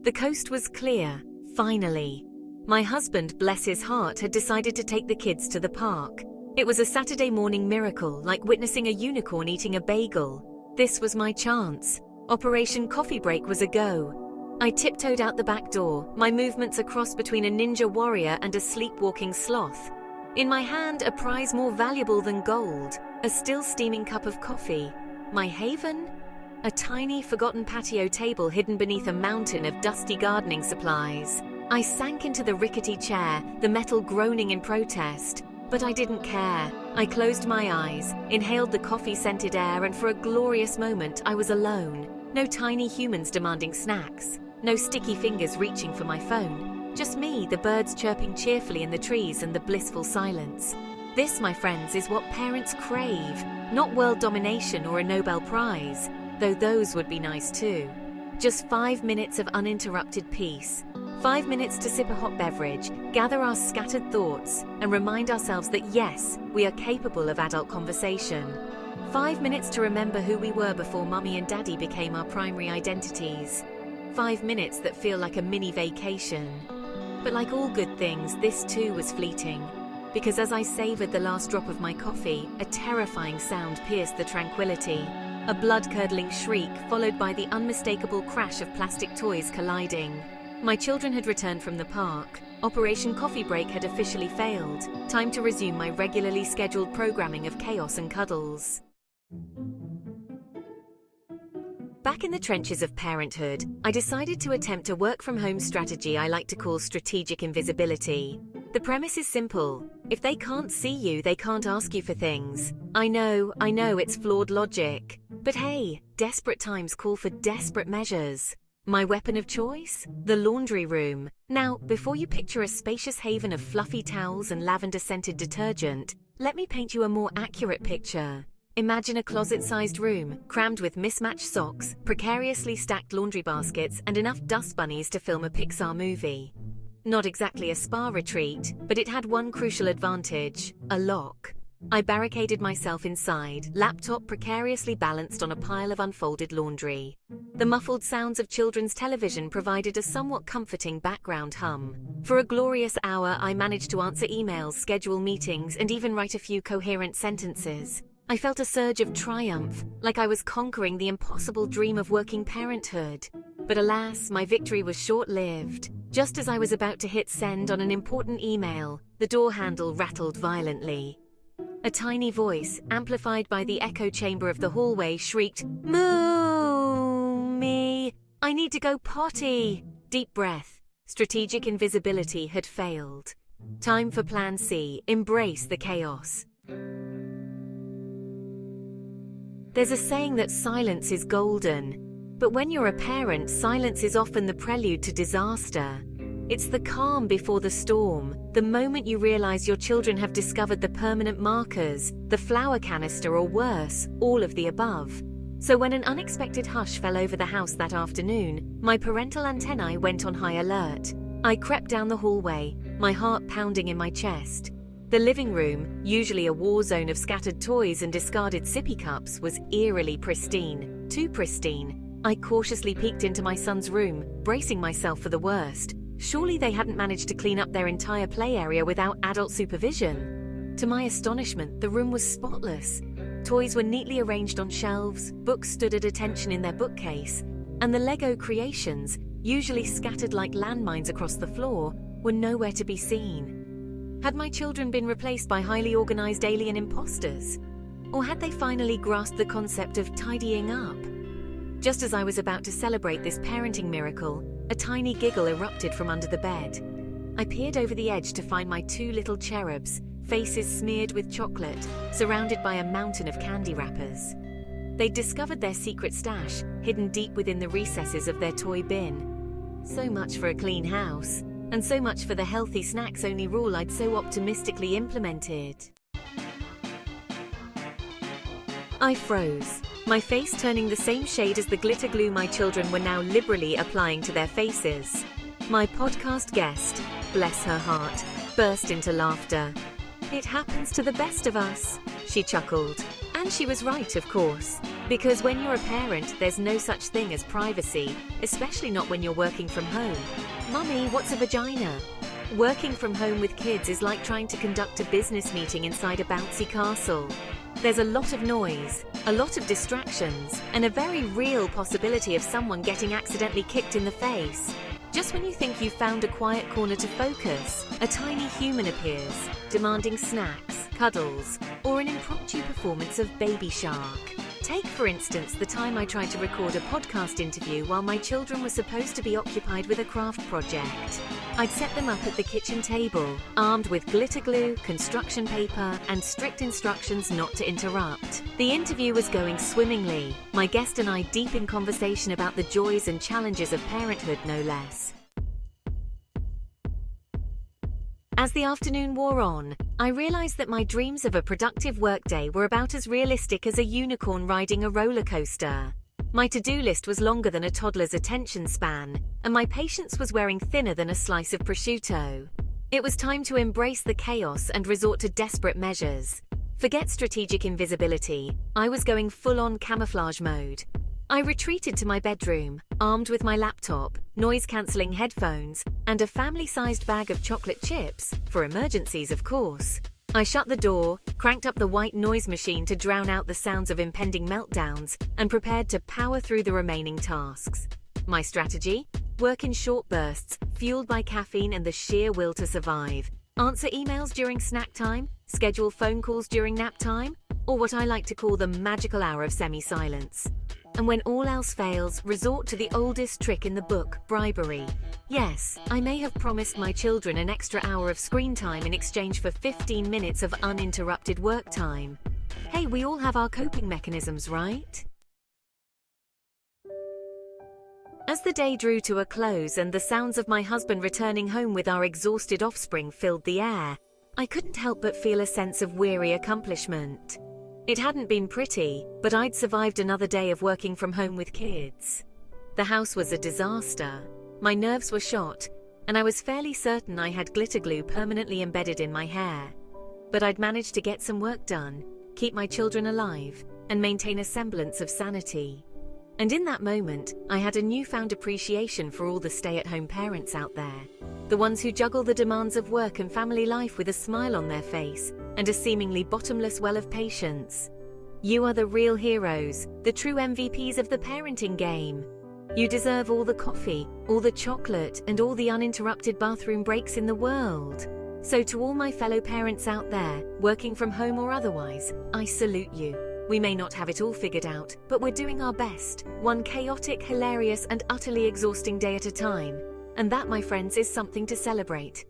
The coast was clear, finally. My husband, bless his heart, had decided to take the kids to the park. It was a Saturday morning miracle, like witnessing a unicorn eating a bagel. This was my chance. Operation Coffee Break was a go. I tiptoed out the back door, my movements a cross between a ninja warrior and a sleepwalking sloth. In my hand, a prize more valuable than gold, a still steaming cup of coffee. My haven? A tiny, forgotten patio table hidden beneath a mountain of dusty gardening supplies. I sank into the rickety chair, the metal groaning in protest. But I didn't care. I closed my eyes, inhaled the coffee-scented air, and for a glorious moment I was alone. No tiny humans demanding snacks. No sticky fingers reaching for my phone. Just me, the birds chirping cheerfully in the trees, and the blissful silence. This, my friends, is what parents crave. Not world domination or a Nobel Prize, though those would be nice too. Just 5 minutes of uninterrupted peace. 5 minutes to sip a hot beverage, gather our scattered thoughts, and remind ourselves that yes, we are capable of adult conversation. 5 minutes to remember who we were before Mummy and Daddy became our primary identities. 5 minutes that feel like a mini vacation. But like all good things, this too was fleeting. Because as I savored the last drop of my coffee, a terrifying sound pierced the tranquility. A blood-curdling shriek followed by the unmistakable crash of plastic toys colliding. My children had returned from the park. Operation Coffee Break had officially failed. Time to resume my regularly scheduled programming of chaos and cuddles. Back in the trenches of parenthood, I decided to attempt a work-from-home strategy I like to call strategic invisibility. The premise is simple. If they can't see you, they can't ask you for things. I know, it's flawed logic. But hey, desperate times call for desperate measures. My weapon of choice? The laundry room. Now, before you picture a spacious haven of fluffy towels and lavender-scented detergent, let me paint you a more accurate picture. Imagine a closet-sized room, crammed with mismatched socks, precariously stacked laundry baskets, and enough dust bunnies to film a Pixar movie. Not exactly a spa retreat, but it had one crucial advantage: a lock. I barricaded myself inside, laptop precariously balanced on a pile of unfolded laundry. The muffled sounds of children's television provided a somewhat comforting background hum. For a glorious hour, I managed to answer emails, schedule meetings, and even write a few coherent sentences. I felt a surge of triumph, like I was conquering the impossible dream of working parenthood. But alas, my victory was short-lived. Just as I was about to hit send on an important email, the door handle rattled violently. A tiny voice, amplified by the echo chamber of the hallway, shrieked, "Moo me! I need to go potty!" Deep breath. Strategic invisibility had failed. Time for Plan C. Embrace the chaos. There's a saying that silence is golden. But when you're a parent, silence is often the prelude to disaster. It's the calm before the storm, the moment you realize your children have discovered the permanent markers, the flour canister, or worse, all of the above. So when an unexpected hush fell over the house that afternoon, my parental antennae went on high alert. I crept down the hallway, my heart pounding in my chest. The living room, usually a war zone of scattered toys and discarded sippy cups, was eerily pristine. Too pristine. I cautiously peeked into my son's room, bracing myself for the worst. Surely they hadn't managed to clean up their entire play area without adult supervision. To my astonishment, the room was spotless. Toys were neatly arranged on shelves, books stood at attention in their bookcase, and the Lego creations, usually scattered like landmines across the floor, were nowhere to be seen. Had my children been replaced by highly organized alien imposters? Or had they finally grasped the concept of tidying up? Just as I was about to celebrate this parenting miracle, a tiny giggle erupted from under the bed. I peered over the edge to find my two little cherubs, faces smeared with chocolate, surrounded by a mountain of candy wrappers. They'd discovered their secret stash, hidden deep within the recesses of their toy bin. So much for a clean house, and so much for the healthy snacks-only rule I'd so optimistically implemented. I froze, my face turning the same shade as the glitter glue my children were now liberally applying to their faces. My podcast guest, bless her heart, burst into laughter. "It happens to the best of us," she chuckled. And she was right, of course. Because when you're a parent, there's no such thing as privacy, especially not when you're working from home. Mummy, what's a vagina? Working from home with kids is like trying to conduct a business meeting inside a bouncy castle. There's a lot of noise, a lot of distractions, and a very real possibility of someone getting accidentally kicked in the face. Just when you think you've found a quiet corner to focus, a tiny human appears, demanding snacks, cuddles, or an impromptu performance of Baby Shark. Take, for instance, the time I tried to record a podcast interview while my children were supposed to be occupied with a craft project. I'd set them up at the kitchen table, armed with glitter glue, construction paper, and strict instructions not to interrupt. The interview was going swimmingly, my guest and I deep in conversation about the joys and challenges of parenthood, no less. As the afternoon wore on, I realized that my dreams of a productive workday were about as realistic as a unicorn riding a roller coaster. My to-do list was longer than a toddler's attention span, and my patience was wearing thinner than a slice of prosciutto. It was time to embrace the chaos and resort to desperate measures. Forget strategic invisibility, I was going full-on camouflage mode. I retreated to my bedroom, armed with my laptop, noise-cancelling headphones, and a family-sized bag of chocolate chips, for emergencies of course. I shut the door, cranked up the white noise machine to drown out the sounds of impending meltdowns, and prepared to power through the remaining tasks. My strategy? Work in short bursts, fueled by caffeine and the sheer will to survive. Answer emails during snack time, schedule phone calls during nap time, or what I like to call the magical hour of semi-silence. And when all else fails, resort to the oldest trick in the book, bribery. Yes, I may have promised my children an extra hour of screen time in exchange for 15 minutes of uninterrupted work time. Hey, we all have our coping mechanisms, right? As the day drew to a close and the sounds of my husband returning home with our exhausted offspring filled the air, I couldn't help but feel a sense of weary accomplishment. It hadn't been pretty, but I'd survived another day of working from home with kids. The house was a disaster. My nerves were shot, and I was fairly certain I had glitter glue permanently embedded in my hair. But I'd managed to get some work done, keep my children alive, and maintain a semblance of sanity. And in that moment, I had a newfound appreciation for all the stay-at-home parents out there. The ones who juggle the demands of work and family life with a smile on their face and a seemingly bottomless well of patience. You are the real heroes, the true MVPs of the parenting game. You deserve all the coffee, all the chocolate, and all the uninterrupted bathroom breaks in the world. So to all my fellow parents out there, working from home or otherwise, I salute you. We may not have it all figured out, but we're doing our best, one chaotic, hilarious, and utterly exhausting day at a time. And that, my friends, is something to celebrate.